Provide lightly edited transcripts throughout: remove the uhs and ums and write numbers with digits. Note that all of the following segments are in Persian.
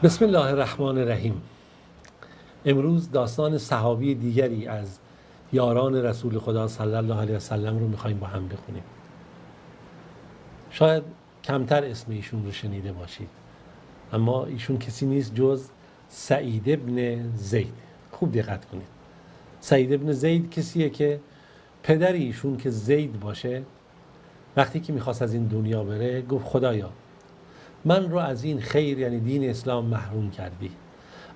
بسم الله الرحمن الرحیم. امروز داستان صحابی دیگری از یاران رسول خدا صلی الله علیه و سلم رو می‌خوایم با هم بخونیم. شاید کمتر اسم ایشون رو شنیده باشید، اما ایشون کسی نیست جز سعید ابن زید. خوب دقت کنید. سعید ابن زید کسیه که پدر ایشون که زید باشه، وقتی که میخواست از این دنیا بره گفت خدایا من رو از این خیر یعنی دین اسلام محروم کردی،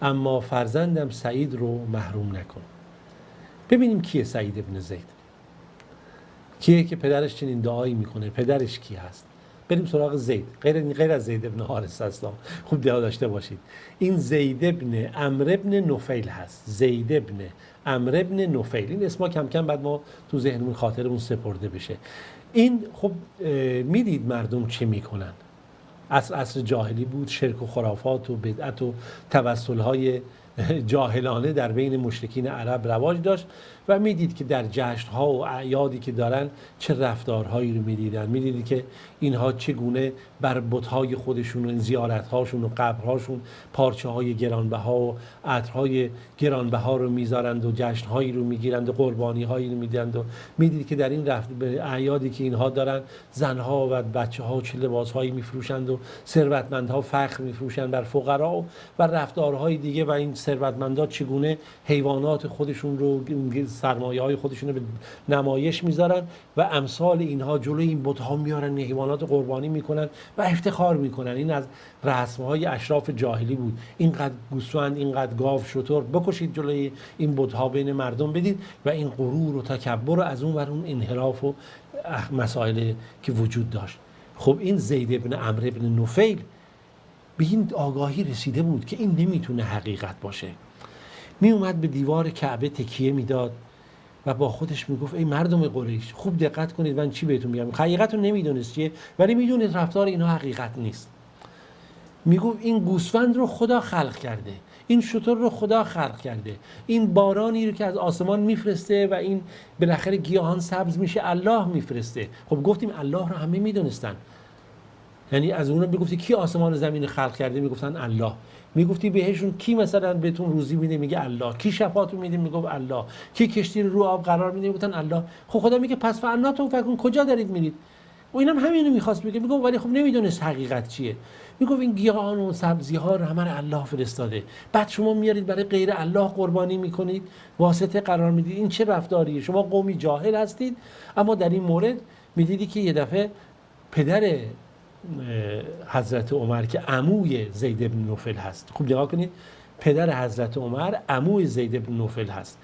اما فرزندم سعید رو محروم نکن. ببینیم کیه سعید ابن زید، کیه که پدرش چنین دعایی میکنه، پدرش کی هست. بریم سراغ زید. غیر از زید ابن حارث هست. خوب داشته باشید این زید ابن عمرو ابن نفیل هست. زید ابن عمرو ابن نفیل. این اسما کم کم بعد ما تو ذهنمون خاطرمون سپرده بشه. این خب میدید مردم چه میکنن. عصر جاهلی بود، شرک و خرافات و بدعت و توسل‌های جاهلانه در بین مشرکین عرب رواج داشت و میدید که در جشن‌ها و اعیادی که دارن چه رفتارهایی رو میدیدن. میدیدی که اینها چگونه بر بت‌های خودشون و این زیارت‌هاشون و قبرهاشون پارچه‌های گرانبها و عطرهای گرانبها رو میذارند و جشن‌هایی رو میگیرند و قربانی‌هایی رو میدند و میدید که در این اعیادی که اینها دارن زنها و بچه‌ها چه لباس‌هایی میفروشند و ثروتمندها فخر میفروشند بر فقرا و رفتارهای دیگه و این ثروتمندا چگونه حیوانات خودشون رو سرمایه‌های خودشون رو به نمایش میذارن و امثال اینها جلوی این بت‌ها میارن حیوانات قربانی میکنن و افتخار میکنن. این از رسم‌های اشراف جاهلی بود. اینقدر گوسفند، اینقدر گاو، شتر بکشید جلوی این بت‌ها بین مردم بدید و این غرور و تکبر از اون ور اون انحراف و مسائل که وجود داشت. خب این زید ابن عمرو ابن نفیل به این آگاهی رسیده بود که این نمیتونه حقیقت باشه. می اومد به دیوار کعبه تکیه میداد و با خودش میگفت ای مردم قریش، خوب دقت کنید من چی بهتون میگم. حقیقت رو نمیدونست چیه، ولی میدونید رفتار اینا حقیقت نیست. میگفت این گوسفند رو خدا خلق کرده، این شتر رو خدا خلق کرده، این بارانی رو که از آسمان میفرسته و این بالاخره گیاهان سبز میشه الله میفرسته. خب گفتیم الله رو همه میدونستن. یعنی از اونها میگفتی کی آسمان و زمین خلق کرده، میگفتن الله. میگفتی بهشون کی مثلا بهتون روزی میده، میگه الله. کی شفاعتون میده، میگفت الله. کی کشتی رو آب قرار میده، میگفتن الله. خب خدا میگه پس فعناتون فکن کجا دارید میرید. و اینم همینو میخواست بگه. میگفت ولی خب نمیدونست حقیقت چیه. میگفت این گیاهان و سبزی ها رو همه الله فرستاده، بعد شما میارید برای غیر الله قربانی میکنید، واسطه قرار میدید. این چه رفتاریه؟ شما قومی جاهل هستید. اما در این مورد میدیدی که یه دفعه پدر حضرت عمر که عموی زید بن نفیل هست، خوب نگاه کنید، پدر حضرت عمر عموی زید بن نفیل هست.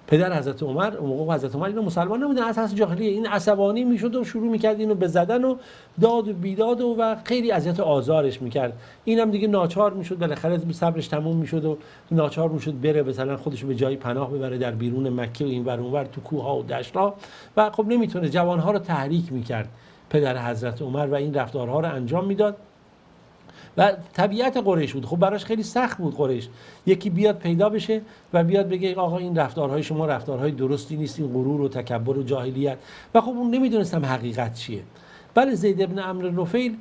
پدر حضرت عمر، اون موقع حضرت عمر اینو مسلمان نبودن، اساس جاهلیه. این عصبانی میشد و شروع میکرد اینو به زدن و داد و بیداد و خیلی اذیت و آزارش میکرد. اینم دیگه ناچار میشد، بالاخره صبرش تموم میشد و ناچار میشد بره مثلا خودش به جای پناه ببره در بیرون مکه و اینور اونور تو کوهها و دشت‌ها و خب نمیتونه جوانها رو تحریک میکرد پدر حضرت عمر و این رفتارها رو انجام میداد. و طبیعت قریش بود. خب براش خیلی سخت بود قریش یکی بیاد پیدا بشه و بیاد بگه آقا این رفتارهای شما رفتارهای درستی نیست، این غرور و تکبر و جاهلیت. و خب اون نمیدونستم حقیقت چیه. بله زید ابن عمرو نفیل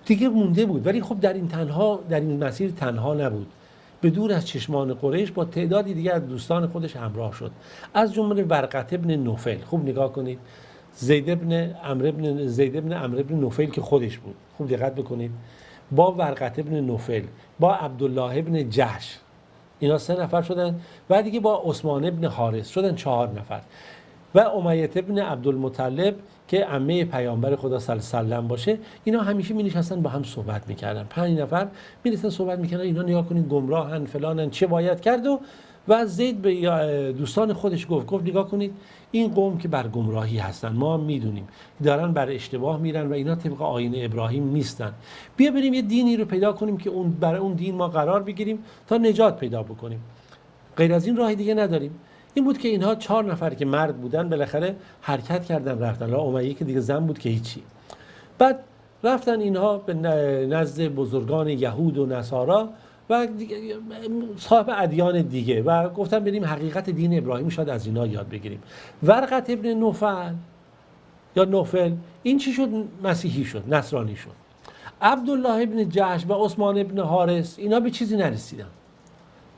دیگه مونده بود، ولی خب در این مسیر تنها نبود. به دور از چشمان قریش با تعدادی دیگه از دوستان خودش همراه شد، از جمله ورقه ابن نفیل. خوب نگاه کنید، زید ابن عمرو ابن نفیل که خودش بود، خوب دقت بکنید، با ورقه ابن نفیل، با عبدالله ابن جحش، اینا 3 نفر شدن و دیگه با عثمان ابن حارث شدن 4 نفر و امیه ابن عبدالمطلب که عمه پیامبر خدا صلی الله علیه و سلم باشه. اینا همیشه می نشستن با هم صحبت میکردن. 5 نفر می نشستن صحبت میکردن. اینا نگاه کنید گمراهن فلانن چه باید کرد و زید به دوستان خودش گفت نگاه کنید این قوم که بر گمراهی هستن، ما میدونیم دارن بر اشتباه میرن و اینا طبق آیین ابراهیم نیستن. بیا بریم یه دینی رو پیدا کنیم که برای اون دین ما قرار بگیریم تا نجات پیدا بکنیم. غیر از این راه دیگه نداریم. این بود که اینها 4 نفر که مرد بودن بالاخره حرکت کردن رفتن. امیه که دیگه زن بود که هیچی. بعد رفتن اینها به نزد بزرگان یهود و نصارا و صاحب ادیان دیگه و گفتن بریم حقیقت دین ابراهیم شاید از اینا یاد بگیریم. ورقه ابن نفیل این چی شد؟ مسیحی شد، نصرانی شد. عبدالله ابن جحش و عثمان ابن حارث اینا به چیزی نرسیدن،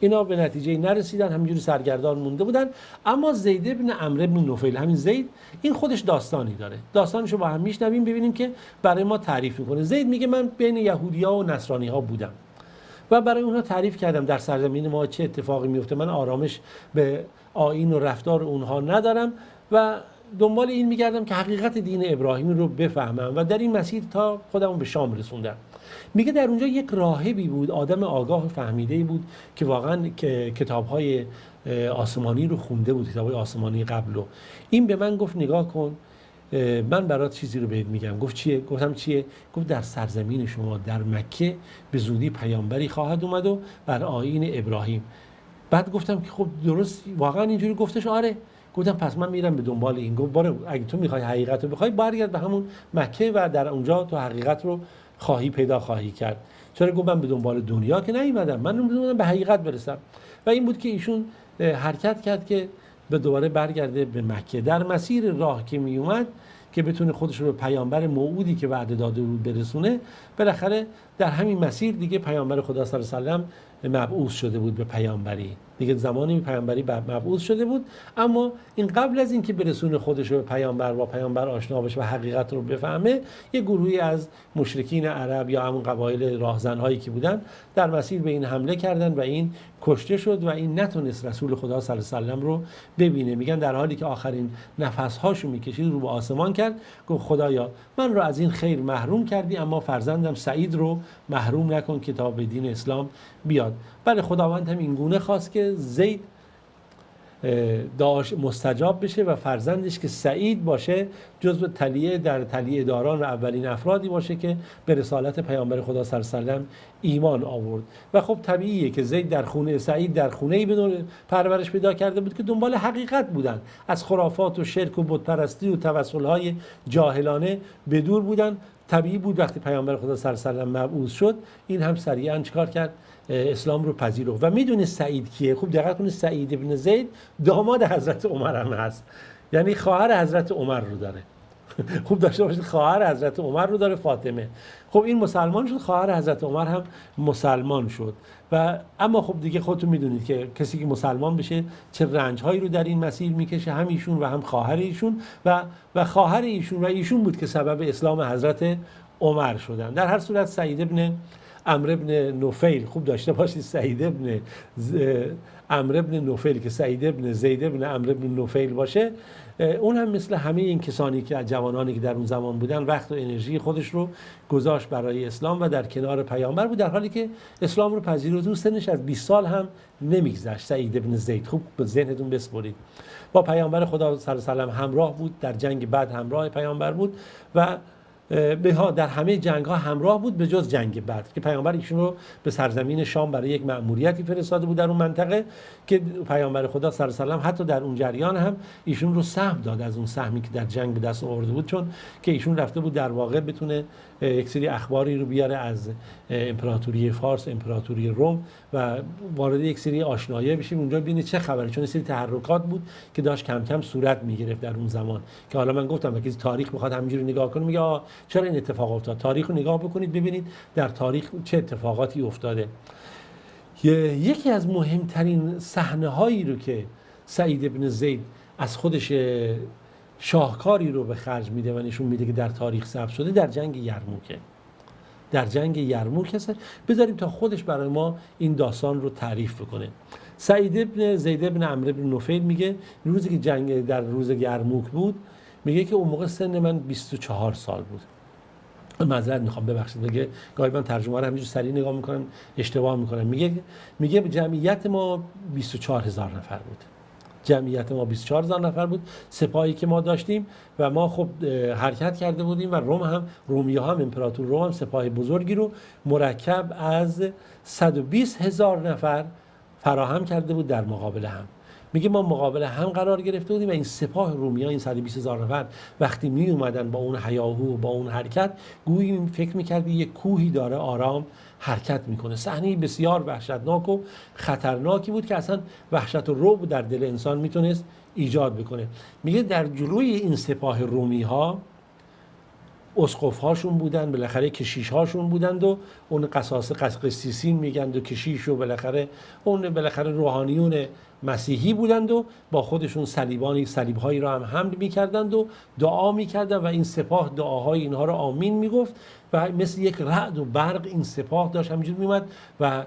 اینا به نتیجه نرسیدن، همینجوری سرگردان مونده بودن. اما زید ابن عمرو ابن نفیل، همین زید، این خودش داستانی داره، داستانشو با هم میشنویم ببینیم که برای ما تعریف میکنه. زید میگه من بین یهودی‌ها و نصرانی‌ها بودم و برای اونها تعریف کردم در سرزمین ما چه اتفاقی میفته، من آرامش به آیین و رفتار اونها ندارم و دنبال این میگردم که حقیقت دین ابراهیمی رو بفهمم و در این مسیر تا خودمو به شام رسوندم. میگه در اونجا یک راهبی بود، آدم آگاه و فهمیده‌ای بود که واقعا کتاب‌های آسمانی رو خونده بود، کتاب‌های آسمانی قبل رو. این به من گفت نگاه کن، من برات چیزی رو بهت میگم. گفت چیه؟ گفتم چیه؟ گفت در سرزمین شما در مکه به زودی پیامبری خواهد اومد و بر آیین ابراهیم. بعد گفتم که خب درست واقعا اینجوری گفتش؟ آره. گفتم پس من میرم به دنبال این. گفت باره اگه تو میخوای حقیقت رو بخوای برگرد به همون مکه و در اونجا تو حقیقت رو پیدا خواهی کرد. چرا؟ گفت من به دنبال دنیا که نیومدم، من اومدم به حقیقت برسم. و این بود که ایشون حرکت کرد که به دوباره برگرده به مکه. در مسیر راه که می اومد که بتونه خودش رو به پیامبر موعودی که وعده داده بود برسونه، بالاخره در همین مسیر دیگه پیامبر خدا صلی الله علیه و آله مبعوث شده بود به پیامبری، دیگه زمانی پیامبری مبعوث شده بود. اما این قبل از اینکه برسونه خودش رو به پیامبر، با پیامبر آشنا بشه و حقیقت رو بفهمه، یه گروهی از مشرکین عرب یا همون قبایل راهزن‌هایی که بودن در مسیر به این حمله کردن و این کشته شد و این نتونست رسول خدا صلی الله علیه و آله رو ببینه. میگن در حالی که آخرین نفس‌هاشو میکشید رو به آسمان کرد، گفت خدایا من رو از این خیر محروم کردی، اما فرزندم سعید رو محروم نکن که تا به دین اسلام بیاد. بله، خداوند هم این گونه خواست که زید مستجاب بشه و فرزندش که سعید باشه جزو تلیه در تلیه داران و اولین افرادی باشه که به رسالت پیامبر خدا صلی الله علیه و آله ایمان آورد. و خب طبیعیه که زید در خونه سعید در خونه‌ای بدون پرورش پیدا کرده بود که دنبال حقیقت بودن، از خرافات و شرک و بت پرستی و توسل‌های جاهلانه بدور بودن. طبیعی بود وقتی پیامبر خدا صلی الله علیه و آله مبعوث شد، این هم سریعا چیکار کرد؟ اسلام رو پذیرفت. و میدونه سعید کیه؟ خوب دقت کنید، سعید ابن زید داماد حضرت عمر هم هست، یعنی خواهر حضرت عمر رو داره. خوب داشته باشید، خواهر حضرت عمر رو داره، فاطمه. خب این مسلمان شد، خواهر حضرت عمر هم مسلمان شد. و اما خب دیگه خودتون میدونید که کسی که مسلمان بشه چه رنج‌هایی رو در این مسیر میکشه، هم ایشون و هم خواهر ایشون و خواهر ایشون و ایشون بود که سبب اسلام حضرت عمر شدن. در هر صورت سعید ابن عمرو ابن نفیل، خوب داشته باشید، سعید ابن عمرو ابن نفیل که سعید ابن زید ابن عمرو ابن نفیل باشه، اون هم مثل همه این کسانی که جوانانی که در اون زمان بودن وقت و انرژی خودش رو گذاشت برای اسلام و در کنار پیامبر بود، در حالی که اسلام رو پذیرفت. سنش از 20 سال هم نمیگذشت. سعید ابن زید، خوب به ذهنتون بسپرید، با پیامبر خدا صلی الله علیه و آله همراه بود، در جنگ بدر همراه پیامبر بود و در همه جنگ ها همراه بود به جز جنگ بدر که پیامبر ایشون رو به سرزمین شام برای یک مأموریتی فرستاده بود در اون منطقه، که پیامبر خدا صلی الله علیه و آله حتی در اون جریان هم ایشون رو سهم داد از اون سهمی که در جنگ به دست آورده بود، چون که ایشون رفته بود در واقع بتونه یک سری اخباری رو بیاره از امپراتوری فارس، امپراتوری روم و وارد یک سری آشنایی بشیم اونجا، ببینید چه خبره، چون سری تحرکات بود که داشت کم کم صورت میگرفت در اون زمان. که حالا من گفتم اگه تاریخ بخواد همینجوری نگاه کنه میگه چرا این اتفاق افتاد. تاریخ رو نگاه بکنید ببینید در تاریخ چه اتفاقاتی افتاده. یکی از مهمترین صحنه هایی رو که سعید ابن زید از خودش شاهکاری رو به خرج میده و نشون میده که در تاریخ ثبت شده، در جنگ یرموکه. در جنگ یرموک هست. بذاریم تا خودش برای ما این داستان رو تعریف بکنه. سعید ابن زید ابن عمرو ابن نفیل میگه روزی که جنگ در روز یرموک بود، میگه که اون موقع سن من 24 سال بود. معذرت میخوام، ببخشید، میگه گاهی من ترجمه رو همینجور سریع نگاه میکنم اشتباه میکنم. میگه جمعیت ما 24000 نفر بود. جمعیت ما 24000 نفر بود، سپاهی که ما داشتیم و ما خب حرکت کرده بودیم و رومی‌ها هم امپراتور روم هم سپاه بزرگی رو مرکب از 120000 نفر فراهم کرده بود در مقابل هم. میگه ما مقابل هم قرار گرفته بودیم و این سپاه رومی‌ها، این 120000 نفر وقتی می اومدن با اون هیاهو و با اون حرکت، گویی فکر می‌کردی یک کوهی داره آرام حرکت میکنه. صحنه بسیار وحشتناک و خطرناکی بود که اصلا وحشت و رعب در دل انسان میتونست ایجاد بکنه. میگه در جلوی این سپاه رومی ها اسقف هاشون بودن، بالاخره کشیش هاشون بودند و اون قسیسین میگند و کشیش و بالاخره اون بالاخره روحانیون مسیحی بودند و با خودشون صلیب‌هایی را هم حمل می‌کردند و دعا می‌کردند و این سپاه دعاهای اینها را آمین میگفت و مثل یک رعد و برق این سپاه داشت همینجور میومد و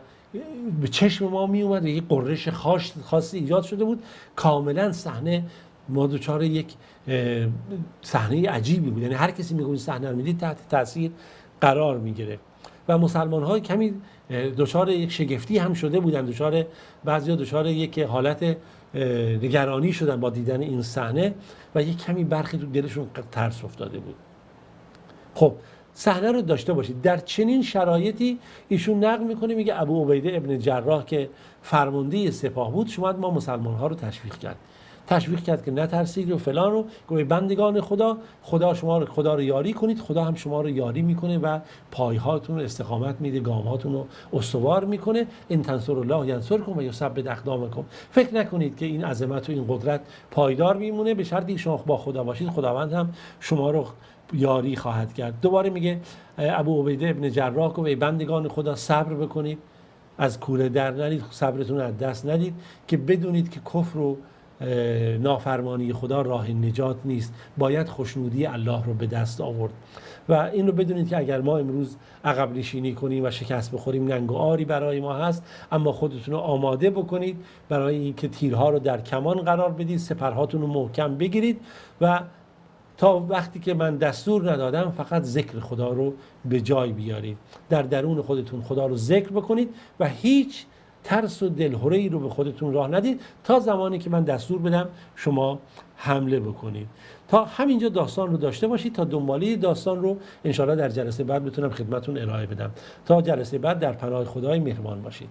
به چشم ما میومد و یک قررش خاصی ایجاد شده بود. کاملا صحنه ما دچار یک صحنه عجیبی بود، یعنی هر کسی میگه این صحنه رو میدید تحت تاثیر قرار میگیره و مسلمان ها کمی دچار یک شگفتی هم شده بودن، بعضیا دچار یک حالت نگرانی شدن با دیدن این صحنه و یک کمی برخی تو دلشون ترس افتاده بود. خب صحنه رو داشته باشید. در چنین شرایطی ایشون نقل میکنه، میگه ابو عبیده ابن جراح که فرمانده سپاه بود شما ما مسلمان ها رو تشویق کرد که نترسید و فلان رو گفت بندگان خدا شما رو خدا رو یاری کنید، خدا هم شما رو یاری میکنه و پایهاتون رو استقامت میده، گامهاتون رو استوار میکنه. ان تنصروا الله ینصرکم و یثبت اقدامکم. فکر نکنید که این عظمت و این قدرت پایدار میمونه، به شرطی شما با خدا باشید خداوند هم شما رو یاری خواهد کرد. دوباره میگه ابو عبیده ابن جراح گفت ای بندگان خدا صبر بکنید، از کوره در نرید، صبرتون از دست ندید که بدونید که کفر و نافرمانی خدا راه نجات نیست، باید خوشنودی الله رو به دست آورد و این رو بدونید که اگر ما امروز عقب نشینی کنیم و شکست بخوریم ننگ و عاری برای ما هست، اما خودتون رو آماده بکنید برای اینکه تیرها رو در کمان قرار بدید، سپرهاتون رو محکم بگیرید و تا وقتی که من دستور ندادم فقط ذکر خدا رو به جای بیارید، در درون خودتون خدا رو ذکر بکنید و هیچ ترس و دلهره‌ای رو به خودتون راه ندید تا زمانی که من دستور بدم شما حمله بکنید. تا همینجا داستان رو داشته باشید تا دنباله داستان رو انشاءالله در جلسه بعد بتونم خدمتون ارائه بدم. تا جلسه بعد در پناه خدای مهربان باشید.